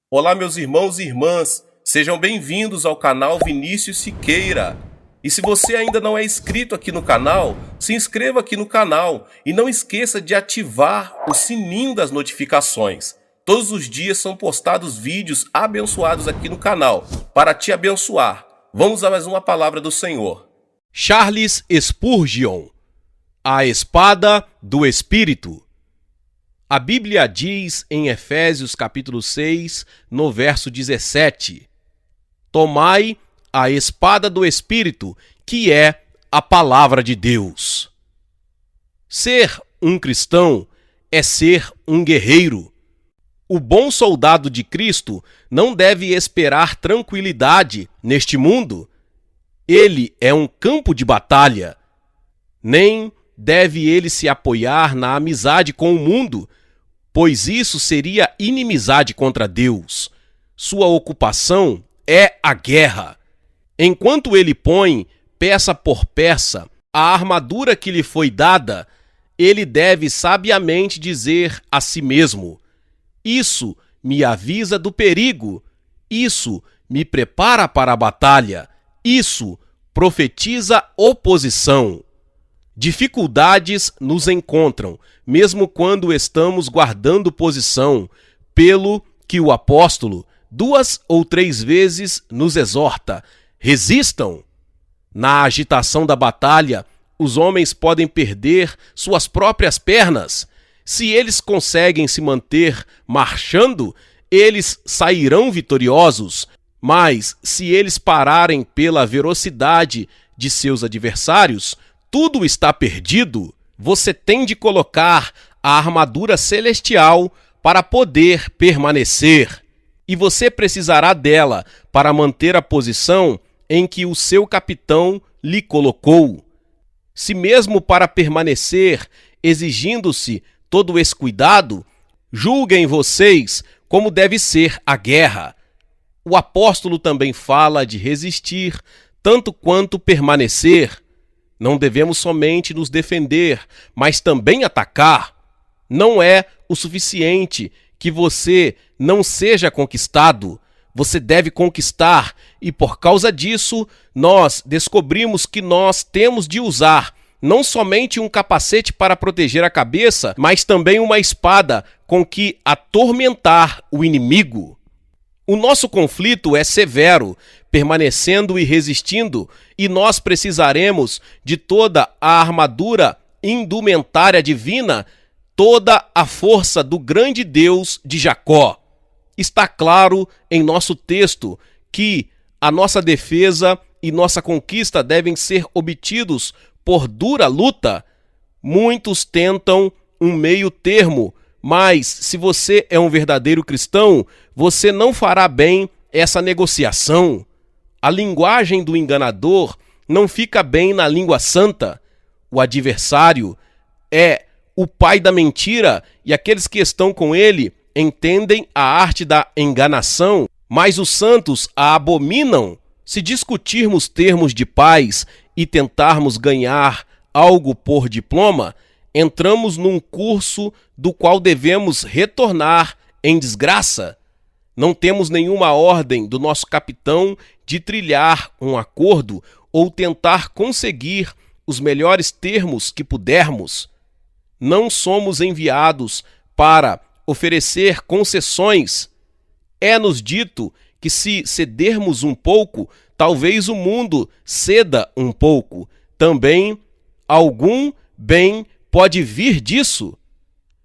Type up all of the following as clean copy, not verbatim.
Olá, meus irmãos e irmãs, sejam bem-vindos ao canal Vinícius Siqueira. E se você ainda não é inscrito aqui no canal, se inscreva aqui no canal e não esqueça de ativar o sininho das notificações. Todos os dias são postados vídeos abençoados aqui no canal para te abençoar. Vamos a mais uma palavra do Senhor. Charles Spurgeon, a espada do Espírito. A Bíblia diz em Efésios capítulo 6, no verso 17: Tomai a espada do Espírito, que é a palavra de Deus. Ser um cristão é ser um guerreiro. O bom soldado de Cristo não deve esperar tranquilidade neste mundo. Ele é um campo de batalha. Nem deve ele se apoiar na amizade com o mundo, pois isso seria inimizade contra Deus. Sua ocupação é a guerra. Enquanto ele põe, peça por peça, a armadura que lhe foi dada, ele deve sabiamente dizer a si mesmo: isso me avisa do perigo, isso me prepara para a batalha, isso profetiza oposição. Dificuldades nos encontram, mesmo quando estamos guardando posição, pelo que o apóstolo 2 ou 3 vezes nos exorta: resistam. Na agitação da batalha, os homens podem perder suas próprias pernas. Se eles conseguem se manter marchando, eles sairão vitoriosos, mas se eles pararem pela velocidade de seus adversários, tudo está perdido. Você tem de colocar a armadura celestial para poder permanecer. E você precisará dela para manter a posição em que o seu capitão lhe colocou. Se mesmo para permanecer, exigindo-se todo esse cuidado, julguem vocês como deve ser a guerra. O apóstolo também fala de resistir, tanto quanto permanecer. Não devemos somente nos defender, mas também atacar. Não é o suficiente que você não seja conquistado. Você deve conquistar, e por causa disso, nós descobrimos que nós temos de usar não somente um capacete para proteger a cabeça, mas também uma espada com que atormentar o inimigo. O nosso conflito é severo, permanecendo e resistindo, e nós precisaremos de toda a armadura indumentária divina, toda a força do grande Deus de Jacó. Está claro em nosso texto que a nossa defesa e nossa conquista devem ser obtidos por dura luta. Muitos tentam um meio termo, mas se você é um verdadeiro cristão, você não fará bem essa negociação. A linguagem do enganador não fica bem na língua santa. O adversário é o pai da mentira e aqueles que estão com ele entendem a arte da enganação, mas os santos a abominam. Se discutirmos termos de paz e tentarmos ganhar algo por diploma, entramos num curso do qual devemos retornar em desgraça. Não temos nenhuma ordem do nosso capitão de trilhar um acordo ou tentar conseguir os melhores termos que pudermos. Não somos enviados para oferecer concessões. É-nos dito que se cedermos um pouco, talvez o mundo ceda um pouco. Também algum bem pode vir disso.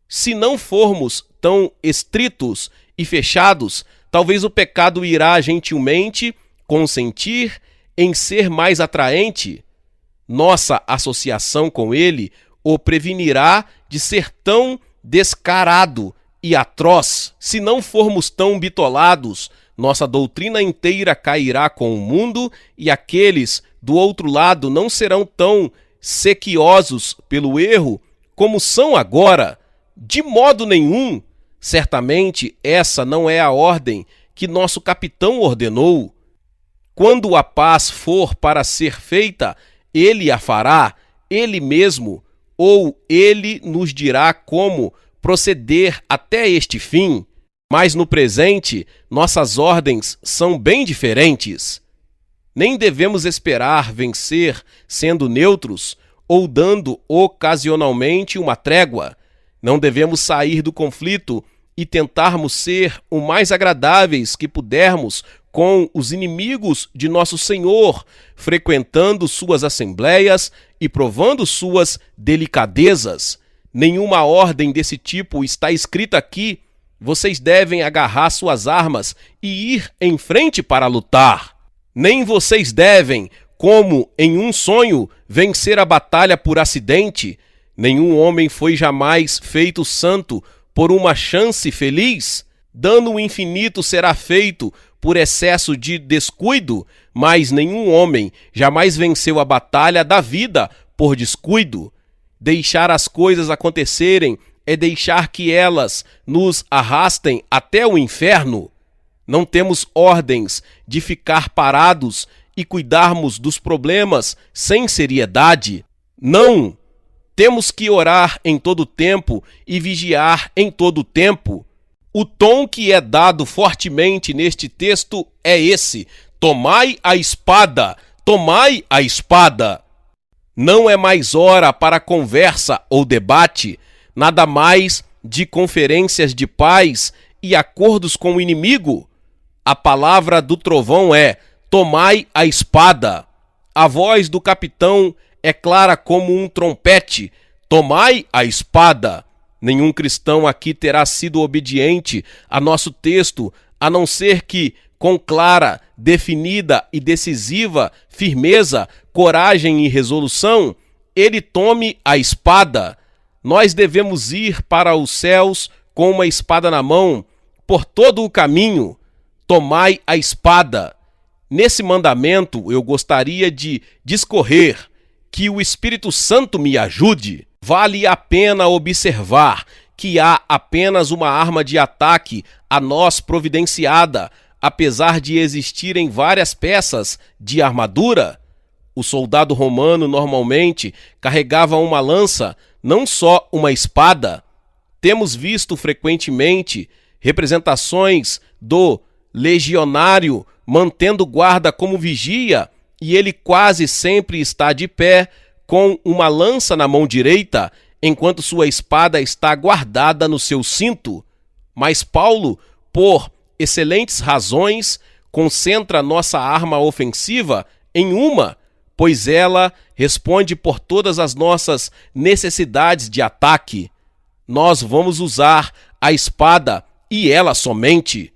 Se não formos tão estritos e fechados, talvez o pecado irá gentilmente consentir em ser mais atraente. Nossa associação com ele o prevenirá de ser tão descarado e atroz. Se não formos tão bitolados, nossa doutrina inteira cairá com o mundo e aqueles do outro lado não serão tão sequiosos pelo erro como são agora. De modo nenhum. Certamente essa não é a ordem que nosso capitão ordenou. Quando a paz for para ser feita, ele a fará, ele mesmo, ou ele nos dirá como proceder até este fim. Mas no presente, nossas ordens são bem diferentes. Nem devemos esperar vencer sendo neutros ou dando ocasionalmente uma trégua. Não devemos sair do conflito e tentarmos ser o mais agradáveis que pudermos com os inimigos de nosso Senhor, frequentando suas assembleias e provando suas delicadezas. Nenhuma ordem desse tipo está escrita aqui. Vocês devem agarrar suas armas e ir em frente para lutar. Nem vocês devem, como em um sonho, vencer a batalha por acidente. Nenhum homem foi jamais feito santo por uma chance feliz. Dano infinito será feito por excesso de descuido, mas nenhum homem jamais venceu a batalha da vida por descuido. Deixar as coisas acontecerem é deixar que elas nos arrastem até o inferno. Não temos ordens de ficar parados e cuidarmos dos problemas sem seriedade. Não! Temos que orar em todo tempo e vigiar em todo tempo. O tom que é dado fortemente neste texto é esse: tomai a espada, tomai a espada. Não é mais hora para conversa ou debate, nada mais de conferências de paz e acordos com o inimigo. A palavra do trovão é: tomai a espada. A voz do capitão é clara como um trompete: tomai a espada. Nenhum cristão aqui terá sido obediente a nosso texto, a não ser que, com clara, definida e decisiva firmeza, coragem e resolução, ele tome a espada. Nós devemos ir para os céus com uma espada na mão, por todo o caminho. Tomai a espada. Nesse mandamento eu gostaria de discorrer, que o Espírito Santo me ajude. Vale a pena observar que há apenas uma arma de ataque a nós providenciada, apesar de existirem várias peças de armadura. O soldado romano normalmente carregava uma lança, não só uma espada. Temos visto frequentemente representações do legionário mantendo guarda como vigia, e ele quase sempre está de pé com uma lança na mão direita, enquanto sua espada está guardada no seu cinto. Mas Paulo, por excelentes razões, concentra nossa arma ofensiva em uma, pois ela responde por todas as nossas necessidades de ataque. Nós vamos usar a espada e ela somente.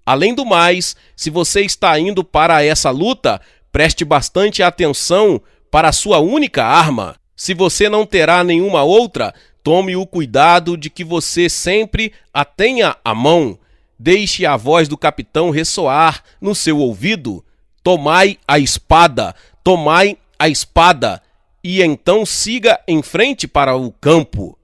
Além do mais, se você está indo para essa luta, preste bastante atenção para a sua única arma. Se você não terá nenhuma outra, tome o cuidado de que você sempre a tenha à mão. Deixe a voz do capitão ressoar no seu ouvido: tomai a espada, tomai a espada, e então siga em frente para o campo.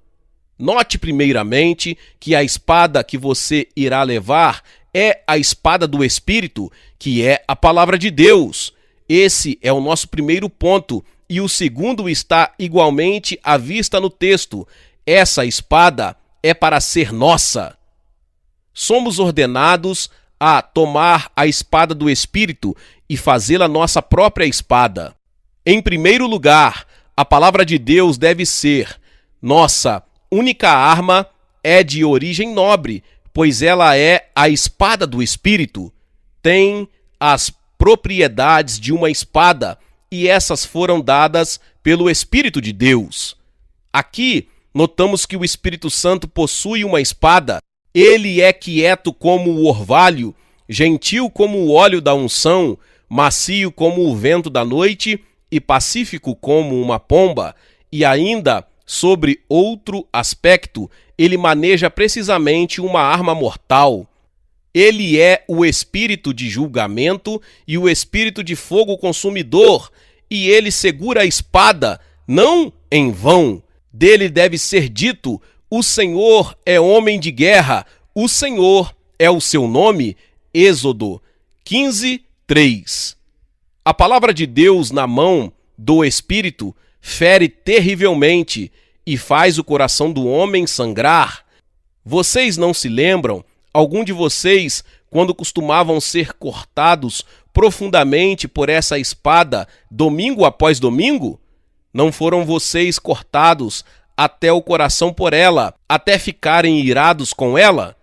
Note primeiramente que a espada que você irá levar é a espada do Espírito, que é a palavra de Deus. Esse é o nosso primeiro ponto, e o segundo está igualmente à vista no texto. Essa espada é para ser nossa. Somos ordenados a tomar a espada do Espírito e fazê-la nossa própria espada. Em primeiro lugar, a palavra de Deus deve ser nossa única arma, é de origem nobre, pois ela é a espada do Espírito. Tem as propriedades de uma espada, e essas foram dadas pelo Espírito de Deus. Aqui, notamos que o Espírito Santo possui uma espada. Ele é quieto como o orvalho, gentil como o óleo da unção, macio como o vento da noite e pacífico como uma pomba. E ainda, sobre outro aspecto, ele maneja precisamente uma arma mortal. Ele é o espírito de julgamento e o espírito de fogo consumidor, e ele segura a espada, não em vão. Dele deve ser dito: o Senhor é homem de guerra, o Senhor é o seu nome. Êxodo 15:3. A palavra de Deus na mão do Espírito fere terrivelmente e faz o coração do homem sangrar. Vocês não se lembram Algum de vocês, quando costumavam ser cortados profundamente por essa espada, domingo após domingo? Não foram vocês cortados até o coração por ela, até ficarem irados com ela?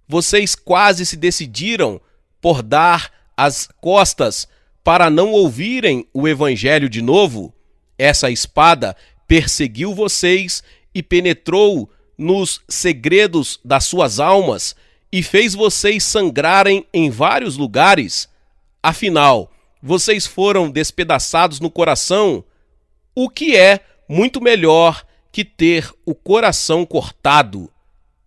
Vocês quase se decidiram por dar as costas para não ouvirem o evangelho de novo? Essa espada perseguiu vocês e penetrou nos segredos das suas almas e fez vocês sangrarem em vários lugares. Afinal, vocês foram despedaçados no coração, o que é muito melhor que ter o coração cortado.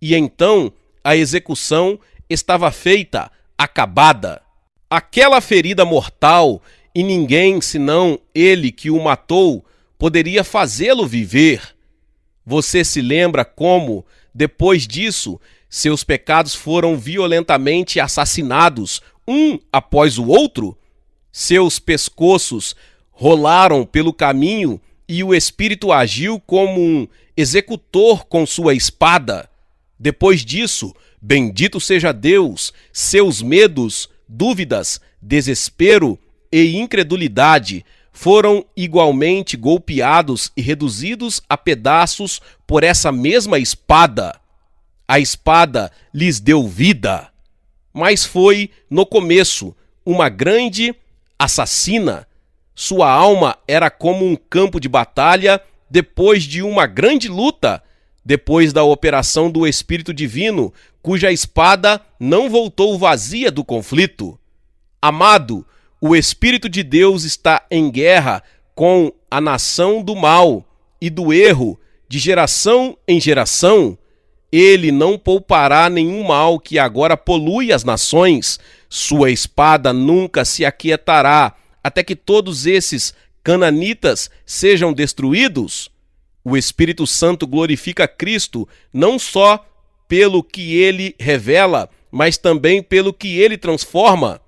E então a execução estava feita, acabada. Aquela ferida mortal, e ninguém senão ele que o matou poderia fazê-lo viver. Você se lembra como, depois disso, seus pecados foram violentamente assassinados, um após o outro? Seus pescoços rolaram pelo caminho e o Espírito agiu como um executor com sua espada. Depois disso, bendito seja Deus, seus medos, dúvidas, desespero e incredulidade foram igualmente golpeados e reduzidos a pedaços por essa mesma espada. A espada lhes deu vida, mas foi, no começo, uma grande assassina. Sua alma era como um campo de batalha depois de uma grande luta, depois da operação do Espírito Divino, cuja espada não voltou vazia do conflito. Amado, o Espírito de Deus está em guerra com a nação do mal e do erro de geração em geração. Ele não poupará nenhum mal que agora polui as nações. Sua espada nunca se aquietará até que todos esses cananitas sejam destruídos. O Espírito Santo glorifica Cristo não só pelo que ele revela, mas também pelo que ele transforma.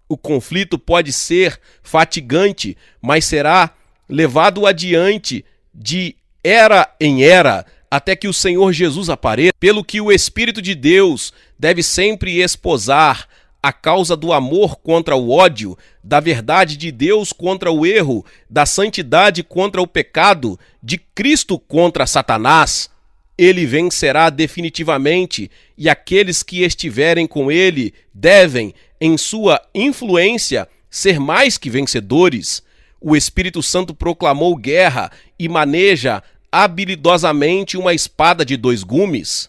O conflito pode ser fatigante, mas será levado adiante de era em era, até que o Senhor Jesus apareça, pelo que o Espírito de Deus deve sempre esposar a causa do amor contra o ódio, da verdade de Deus contra o erro, da santidade contra o pecado, de Cristo contra Satanás. Ele vencerá definitivamente, e aqueles que estiverem com ele devem, em sua influência, ser mais que vencedores. O Espírito Santo proclamou guerra e maneja habilidosamente uma espada de dois gumes.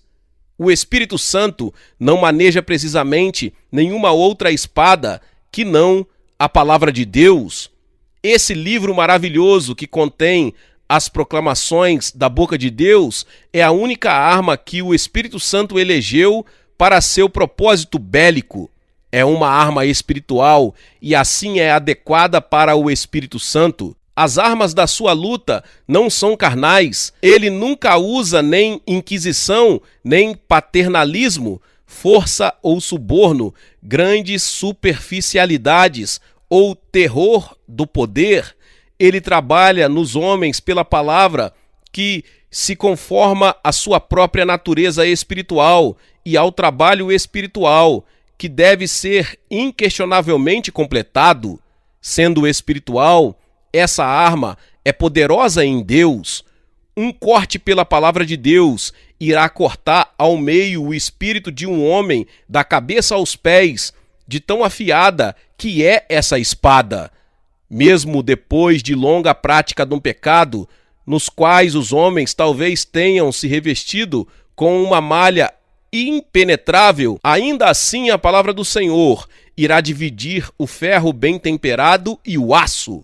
O Espírito Santo não maneja precisamente nenhuma outra espada que não a palavra de Deus. Esse livro maravilhoso que contém as proclamações da boca de Deus é a única arma que o Espírito Santo elegeu para seu propósito bélico. É uma arma espiritual e assim é adequada para o Espírito Santo. As armas da sua luta não são carnais. Ele nunca usa nem inquisição, nem paternalismo, força ou suborno, grandes superficialidades ou terror do poder. Ele trabalha nos homens pela palavra que se conforma à sua própria natureza espiritual e ao trabalho espiritual, que deve ser inquestionavelmente completado. Sendo espiritual, essa arma é poderosa em Deus. Um corte pela palavra de Deus irá cortar ao meio o espírito de um homem da cabeça aos pés, de tão afiada que é essa espada. Mesmo depois de longa prática de um pecado, nos quais os homens talvez tenham se revestido com uma malha impenetrável, ainda assim a palavra do Senhor irá dividir o ferro bem temperado e o aço.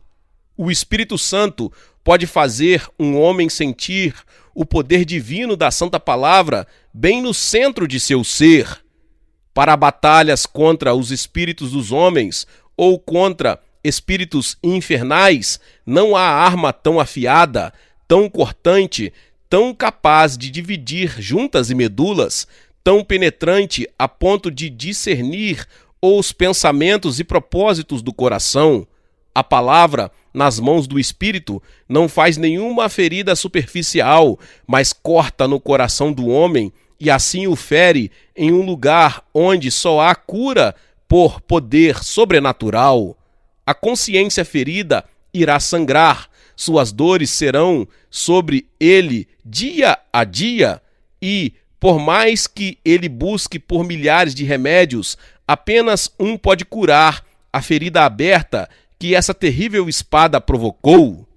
O Espírito Santo pode fazer um homem sentir o poder divino da Santa Palavra bem no centro de seu ser. Para batalhas contra os espíritos dos homens ou contra espíritos infernais, não há arma tão afiada, tão cortante, tão capaz de dividir juntas e medulas, tão penetrante a ponto de discernir os pensamentos e propósitos do coração. A palavra, nas mãos do Espírito, não faz nenhuma ferida superficial, mas corta no coração do homem e assim o fere em um lugar onde só há cura por poder sobrenatural, a consciência ferida irá sangrar, suas dores serão sobre ele dia a dia, e, por mais que ele busque por milhares de remédios, apenas um pode curar a ferida aberta que essa terrível espada provocou.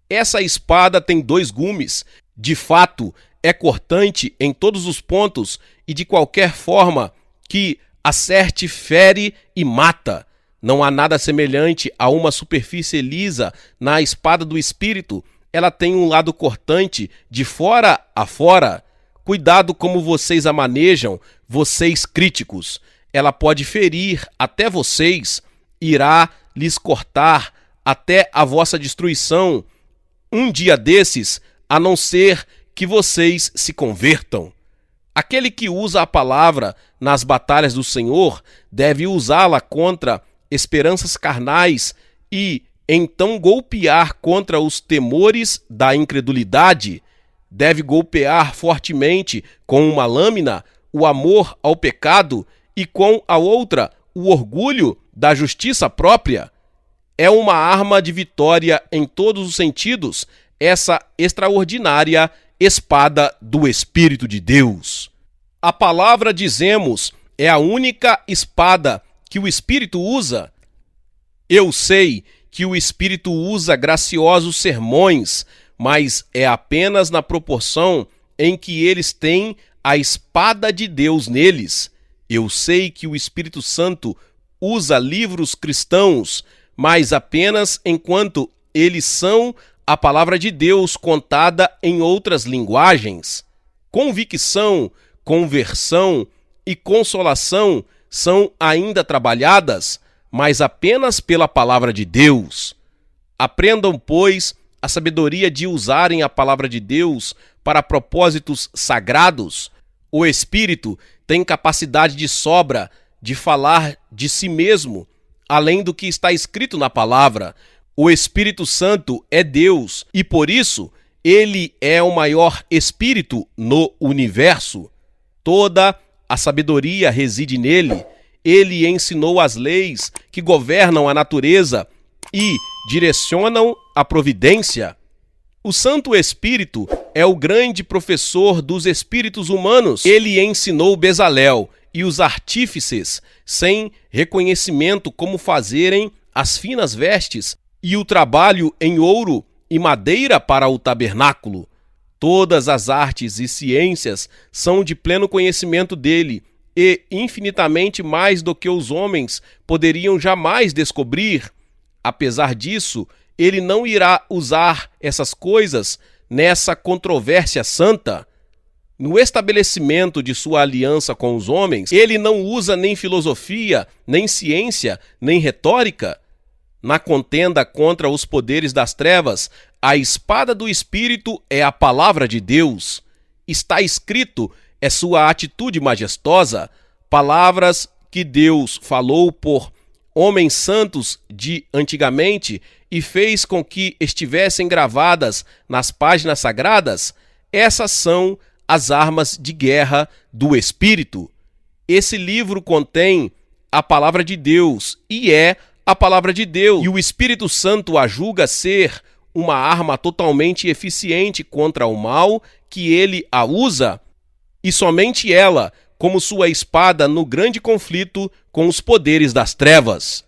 Essa espada tem 2 gumes, de fato, é cortante em todos os pontos e de qualquer forma que acerte, fere e mata. Não há nada semelhante a uma superfície lisa na espada do Espírito. Ela tem um lado cortante de fora a fora. Cuidado como vocês a manejam, vocês críticos. Ela pode ferir até vocês, irá lhes cortar até a vossa destruição. Um dia desses, a não ser que vocês se convertam. Aquele que usa a palavra nas batalhas do Senhor deve usá-la contra esperanças carnais e então golpear contra os temores da incredulidade. Deve golpear fortemente com uma lâmina o amor ao pecado e com a outra o orgulho da justiça própria. É uma arma de vitória em todos os sentidos, essa extraordinária espada do Espírito de Deus. A palavra, dizemos, é a única espada que o Espírito usa. Eu sei que o Espírito usa graciosos sermões, mas é apenas na proporção em que eles têm a espada de Deus neles. Eu sei que o Espírito Santo usa livros cristãos, mas apenas enquanto eles são a palavra de Deus contada em outras linguagens. Convicção, conversão e consolação são ainda trabalhadas, mas apenas pela palavra de Deus. Aprendam, pois, a sabedoria de usarem a palavra de Deus para propósitos sagrados. O Espírito tem capacidade de sobra de falar de si mesmo, além do que está escrito na palavra. O Espírito Santo é Deus e, por isso, ele é o maior espírito no universo. Toda a sabedoria reside nele. Ele ensinou as leis que governam a natureza e direcionam a providência. O Santo Espírito é o grande professor dos espíritos humanos. Ele ensinou Bezalel e os artífices, sem reconhecimento, como fazerem as finas vestes e o trabalho em ouro e madeira para o tabernáculo. Todas as artes e ciências são de pleno conhecimento dele e infinitamente mais do que os homens poderiam jamais descobrir. Apesar disso, ele não irá usar essas coisas nessa controvérsia santa. No estabelecimento de sua aliança com os homens, ele não usa nem filosofia, nem ciência, nem retórica. Na contenda contra os poderes das trevas, a espada do Espírito é a palavra de Deus. Está escrito, é sua atitude majestosa, palavras que Deus falou por homens santos de antigamente e fez com que estivessem gravadas nas páginas sagradas. Essas são as armas de guerra do Espírito. Esse livro contém a palavra de Deus e é a palavra de Deus, e o Espírito Santo a julga ser uma arma totalmente eficiente contra o mal que ele a usa, e somente ela, como sua espada no grande conflito com os poderes das trevas.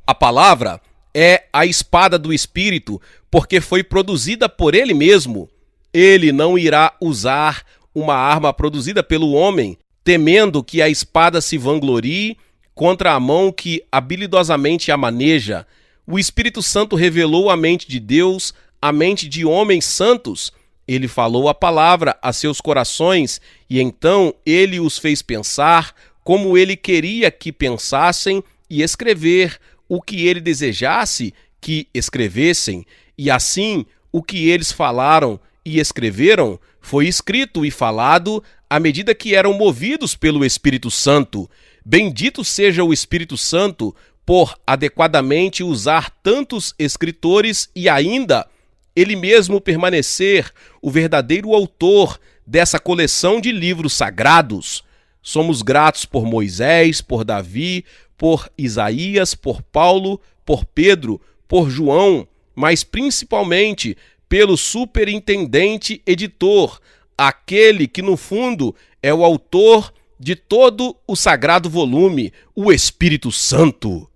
A palavra é a espada do Espírito, porque foi produzida por ele mesmo. Ele não irá usar uma arma produzida pelo homem, temendo que a espada se vanglorie contra a mão que habilidosamente a maneja. O Espírito Santo revelou a mente de Deus, a mente de homens santos. Ele falou a palavra a seus corações e então ele os fez pensar como ele queria que pensassem e escrever o que ele desejasse que escrevessem. E assim, o que eles falaram e escreveram foi escrito e falado à medida que eram movidos pelo Espírito Santo. Bendito seja o Espírito Santo por adequadamente usar tantos escritores e ainda ele mesmo permanecer o verdadeiro autor dessa coleção de livros sagrados. Somos gratos por Moisés, por Davi, por Isaías, por Paulo, por Pedro, por João, mas principalmente pelo superintendente editor, aquele que no fundo é o autor de todo o sagrado volume, o Espírito Santo.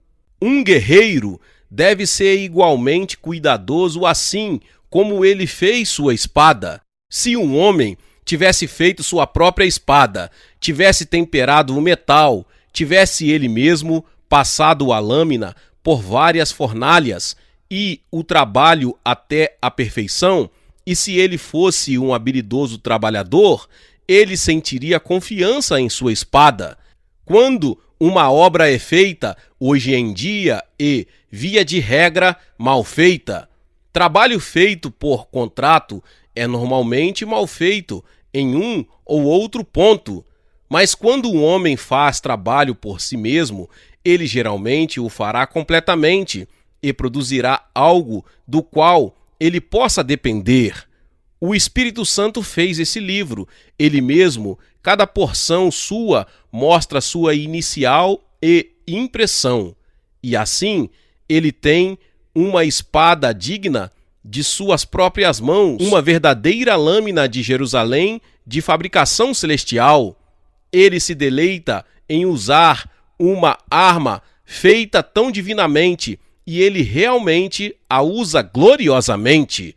Um guerreiro deve ser igualmente cuidadoso assim como ele fez sua espada. Se um homem tivesse feito sua própria espada, tivesse temperado o metal, tivesse ele mesmo passado a lâmina por várias fornalhas e o trabalho até a perfeição, e se ele fosse um habilidoso trabalhador, ele sentiria confiança em sua espada. Quando uma obra é feita hoje em dia e, via de regra, mal feita, trabalho feito por contrato é normalmente mal feito em um ou outro ponto, mas quando um homem faz trabalho por si mesmo, ele geralmente o fará completamente e produzirá algo do qual ele possa depender. O Espírito Santo fez esse livro. Ele mesmo, cada porção sua, mostra sua inicial e impressão. E assim, ele tem uma espada digna de suas próprias mãos, uma verdadeira lâmina de Jerusalém de fabricação celestial. Ele se deleita em usar uma arma feita tão divinamente e ele realmente a usa gloriosamente.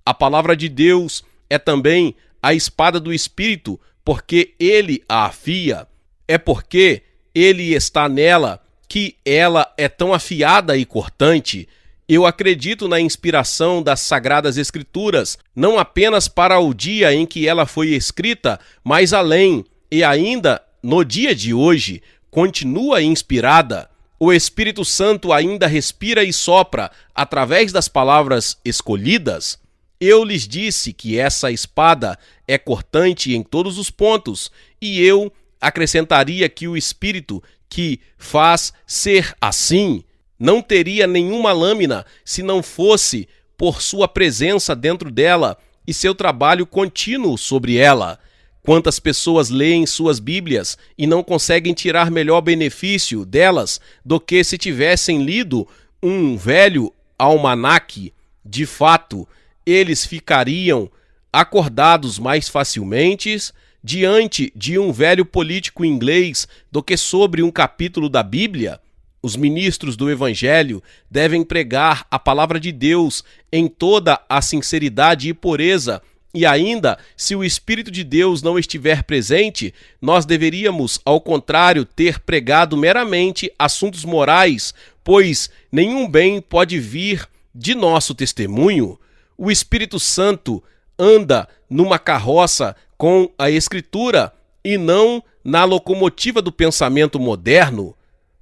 A palavra de Deus é também a espada do Espírito, porque ele a afia. É porque ele está nela que ela é tão afiada e cortante. Eu acredito na inspiração das Sagradas Escrituras, não apenas para o dia em que ela foi escrita, mas além, e ainda no dia de hoje, continua inspirada. O Espírito Santo ainda respira e sopra através das palavras escolhidas. Eu lhes disse que essa espada é cortante em todos os pontos, e eu acrescentaria que o Espírito que faz ser assim não teria nenhuma lâmina se não fosse por sua presença dentro dela e seu trabalho contínuo sobre ela. Quantas pessoas leem suas Bíblias e não conseguem tirar melhor benefício delas do que se tivessem lido um velho almanaque? De fato, eles ficariam acordados mais facilmente diante de um velho político inglês do que sobre um capítulo da Bíblia. Os ministros do Evangelho devem pregar a palavra de Deus em toda a sinceridade e pureza. E ainda, se o Espírito de Deus não estiver presente, nós deveríamos, ao contrário, ter pregado meramente assuntos morais, pois nenhum bem pode vir de nosso testemunho. O Espírito Santo anda numa carroça com a Escritura e não na locomotiva do pensamento moderno.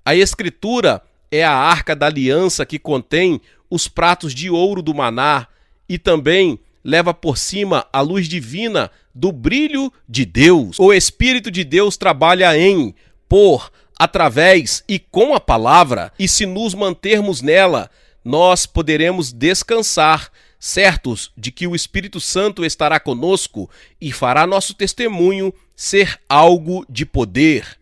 A Escritura é a arca da aliança que contém os pratos de ouro do maná e também leva por cima a luz divina do brilho de Deus. O Espírito de Deus trabalha em, por, através e com a palavra, e se nos mantermos nela, nós poderemos descansar, certos de que o Espírito Santo estará conosco e fará nosso testemunho ser algo de poder.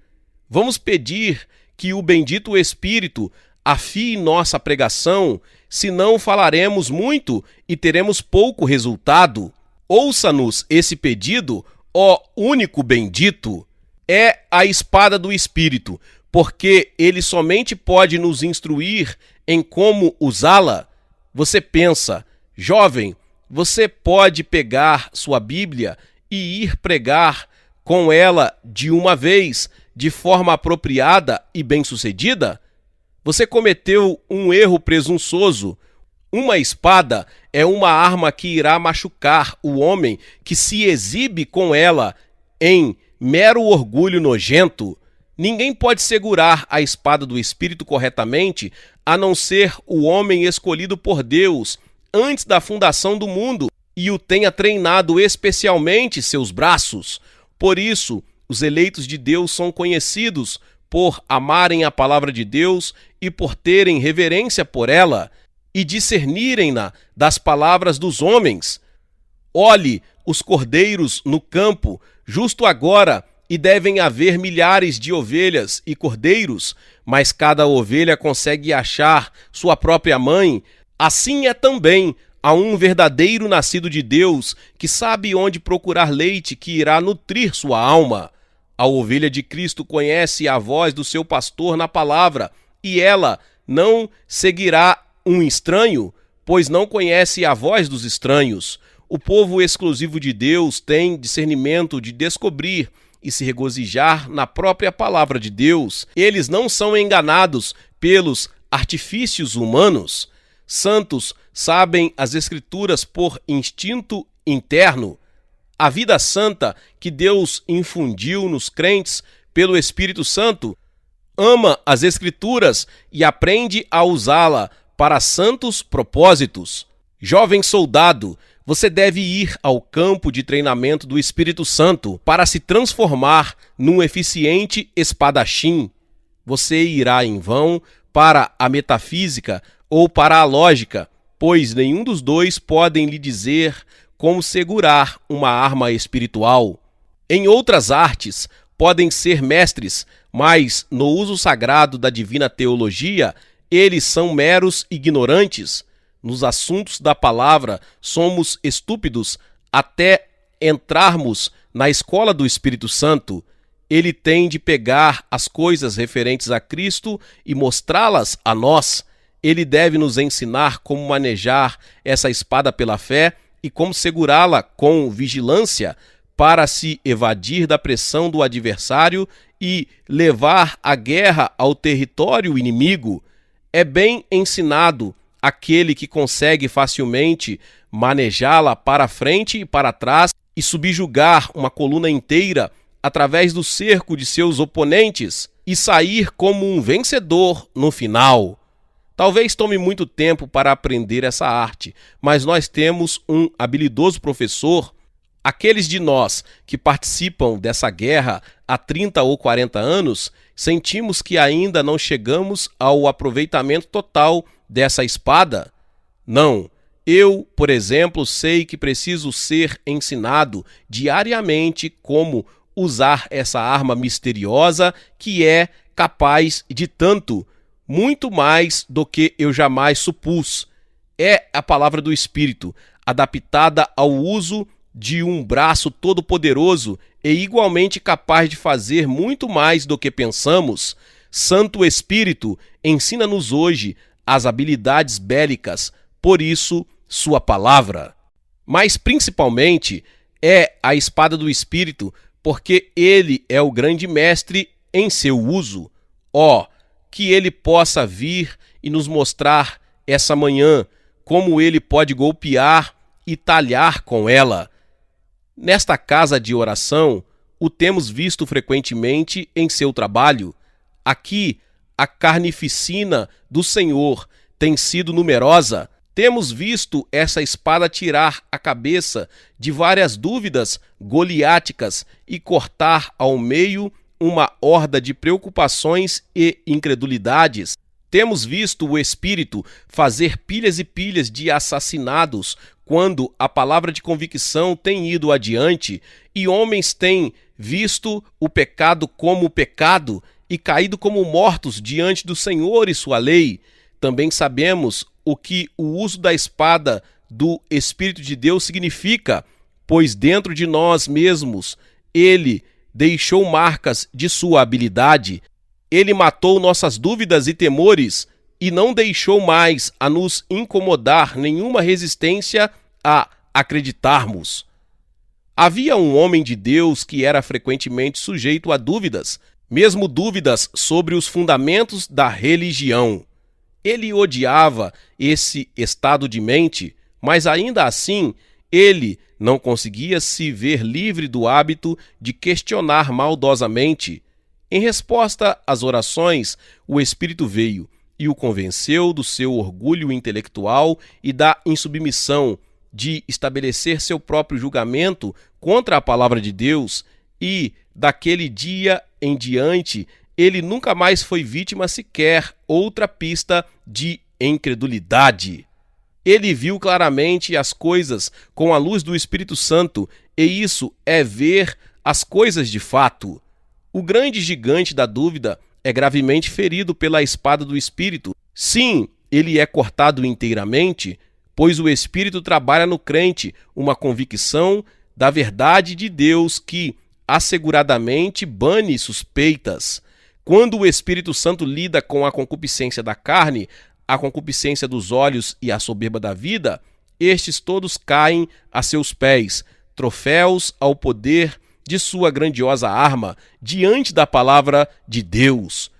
Vamos pedir que o bendito Espírito afie nossa pregação, senão falaremos muito e teremos pouco resultado. Ouça-nos esse pedido, ó único bendito. É a espada do Espírito, porque ele somente pode nos instruir em como usá-la. Você pensa, jovem, você pode pegar sua Bíblia e ir pregar com ela de uma vez, de forma apropriada e bem-sucedida? Você cometeu um erro presunçoso. Uma espada é uma arma que irá machucar o homem que se exibe com ela em mero orgulho nojento. Ninguém pode segurar a espada do Espírito corretamente, a não ser o homem escolhido por Deus antes da fundação do mundo e o tenha treinado especialmente seus braços. Por isso, os eleitos de Deus são conhecidos por amarem a palavra de Deus e por terem reverência por ela e discernirem-na das palavras dos homens. Olhe os cordeiros no campo, justo agora, e devem haver milhares de ovelhas e cordeiros, mas cada ovelha consegue achar sua própria mãe, assim é também a um verdadeiro nascido de Deus, que sabe onde procurar leite que irá nutrir sua alma. A ovelha de Cristo conhece a voz do seu pastor na palavra, e ela não seguirá um estranho, pois não conhece a voz dos estranhos. O povo exclusivo de Deus tem discernimento de descobrir e se regozijar na própria palavra de Deus. Eles não são enganados pelos artifícios humanos. Santos sabem as Escrituras por instinto interno. A vida santa que Deus infundiu nos crentes pelo Espírito Santo ama as Escrituras e aprende a usá-la para santos propósitos. Jovem soldado, você deve ir ao campo de treinamento do Espírito Santo para se transformar num eficiente espadachim. Você irá em vão para a metafísica ou para a lógica, pois nenhum dos dois podem lhe dizer como segurar uma arma espiritual. Em outras artes, podem ser mestres, mas no uso sagrado da divina teologia, eles são meros ignorantes. Nos assuntos da palavra, somos estúpidos até entrarmos na escola do Espírito Santo. Ele tem de pegar as coisas referentes a Cristo e mostrá-las a nós. Ele deve nos ensinar como manejar essa espada pela fé e como segurá-la com vigilância para se evadir da pressão do adversário e levar a guerra ao território inimigo. É bem ensinado aquele que consegue facilmente manejá-la para frente e para trás e subjugar uma coluna inteira através do cerco de seus oponentes e sair como um vencedor no final. Talvez tome muito tempo para aprender essa arte, mas nós temos um habilidoso professor. Aqueles de nós que participam dessa guerra há 30 ou 40 anos, sentimos que ainda não chegamos ao aproveitamento total dessa espada? Não. Eu, por exemplo, sei que preciso ser ensinado diariamente como usar essa arma misteriosa que é capaz de tanto, muito mais do que eu jamais supus. É a palavra do Espírito, adaptada ao uso de um braço todo-poderoso e igualmente capaz de fazer muito mais do que pensamos. Santo Espírito, ensina-nos hoje as habilidades bélicas, por isso, sua palavra. Mas principalmente é a espada do Espírito, porque ele é o grande mestre em seu uso. Que ele possa vir e nos mostrar essa manhã como ele pode golpear e talhar com ela. Nesta casa de oração, o temos visto frequentemente em seu trabalho. Aqui, a carnificina do Senhor tem sido numerosa. Temos visto essa espada tirar a cabeça de várias dúvidas goliáticas e cortar ao meio uma horda de preocupações e incredulidades. Temos visto o Espírito fazer pilhas e pilhas de assassinados quando a palavra de convicção tem ido adiante e homens têm visto o pecado como pecado e caído como mortos diante do Senhor e sua lei. Também sabemos o que o uso da espada do Espírito de Deus significa, pois dentro de nós mesmos ele deixou marcas de sua habilidade. Ele matou nossas dúvidas e temores e não deixou mais a nos incomodar nenhuma resistência a acreditarmos. Havia um homem de Deus que era frequentemente sujeito a dúvidas, mesmo dúvidas sobre os fundamentos da religião. Ele odiava esse estado de mente, mas ainda assim ele não conseguia se ver livre do hábito de questionar maldosamente. Em resposta às orações, o Espírito veio e o convenceu do seu orgulho intelectual e da insubmissão de estabelecer seu próprio julgamento contra a palavra de Deus, e, daquele dia em diante, ele nunca mais foi vítima sequer outra pista de incredulidade. Ele viu claramente as coisas com a luz do Espírito Santo, e isso é ver as coisas de fato. O grande gigante da dúvida é gravemente ferido pela espada do Espírito. Sim, ele é cortado inteiramente, pois o Espírito trabalha no crente uma convicção da verdade de Deus que, asseguradamente, bane suspeitas. Quando o Espírito Santo lida com a concupiscência da carne, a concupiscência dos olhos e a soberba da vida, estes todos caem a seus pés, troféus ao poder de sua grandiosa arma, diante da palavra de Deus.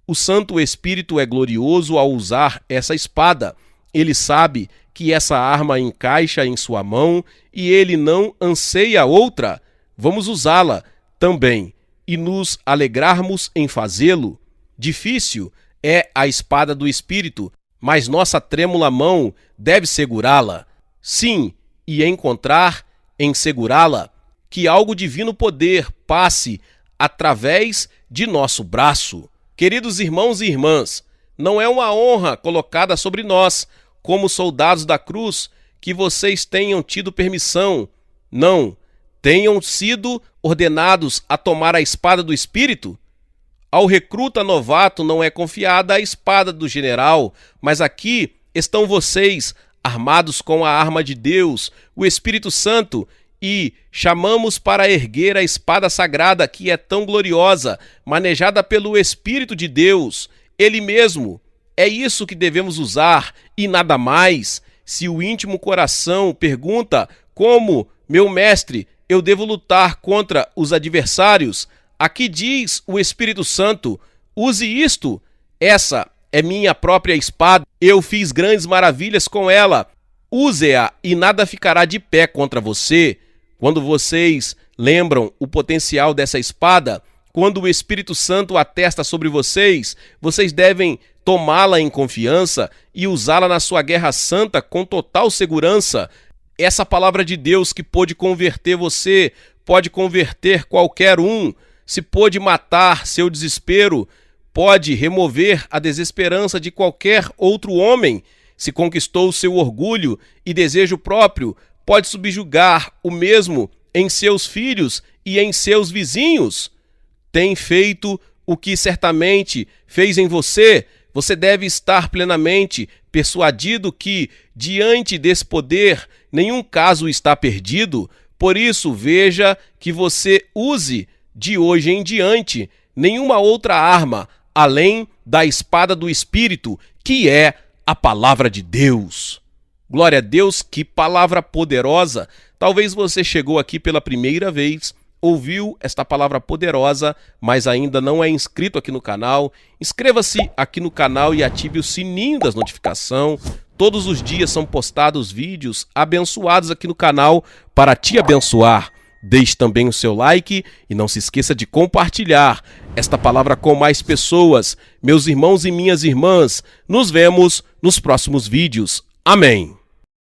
O Santo Espírito é glorioso ao usar essa espada. Ele sabe que essa arma encaixa em sua mão e ele não anseia outra. Vamos usá-la também e nos alegrarmos em fazê-lo. Difícil é a espada do Espírito, mas nossa trêmula mão deve segurá-la. Sim, e encontrar em segurá-la que algo divino poder passe através de nosso braço. Queridos irmãos e irmãs, não é uma honra colocada sobre nós, como soldados da cruz, que vocês tenham tido permissão. Não, tenham sido ordenados a tomar a espada do Espírito. Ao recruta novato não é confiada a espada do general, mas aqui estão vocês, armados com a arma de Deus, o Espírito Santo, e chamamos para erguer a espada sagrada que é tão gloriosa, manejada pelo Espírito de Deus, Ele mesmo. É isso que devemos usar e nada mais. Se o íntimo coração pergunta como, meu mestre, eu devo lutar contra os adversários, aqui diz o Espírito Santo, use isto. Essa é minha própria espada, eu fiz grandes maravilhas com ela. Use-a e nada ficará de pé contra você. Quando vocês lembram o potencial dessa espada, quando o Espírito Santo atesta sobre vocês, vocês devem tomá-la em confiança e usá-la na sua guerra santa com total segurança. Essa palavra de Deus que pôde converter você, pode converter qualquer um. Se pôde matar seu desespero, pode remover a desesperança de qualquer outro homem. Se conquistou seu orgulho e desejo próprio, pode subjugar o mesmo em seus filhos e em seus vizinhos. Tem feito o que certamente fez em você. Você deve estar plenamente persuadido que, diante desse poder, nenhum caso está perdido. Por isso, veja que você use, de hoje em diante, nenhuma outra arma além da espada do Espírito, que é a palavra de Deus. Glória a Deus, que palavra poderosa! Talvez você chegou aqui pela primeira vez, ouviu esta palavra poderosa, mas ainda não é inscrito aqui no canal. Inscreva-se aqui no canal e ative o sininho das notificações. Todos os dias são postados vídeos abençoados aqui no canal para te abençoar. Deixe também o seu like e não se esqueça de compartilhar esta palavra com mais pessoas. Meus irmãos e minhas irmãs, nos vemos nos próximos vídeos. Amém.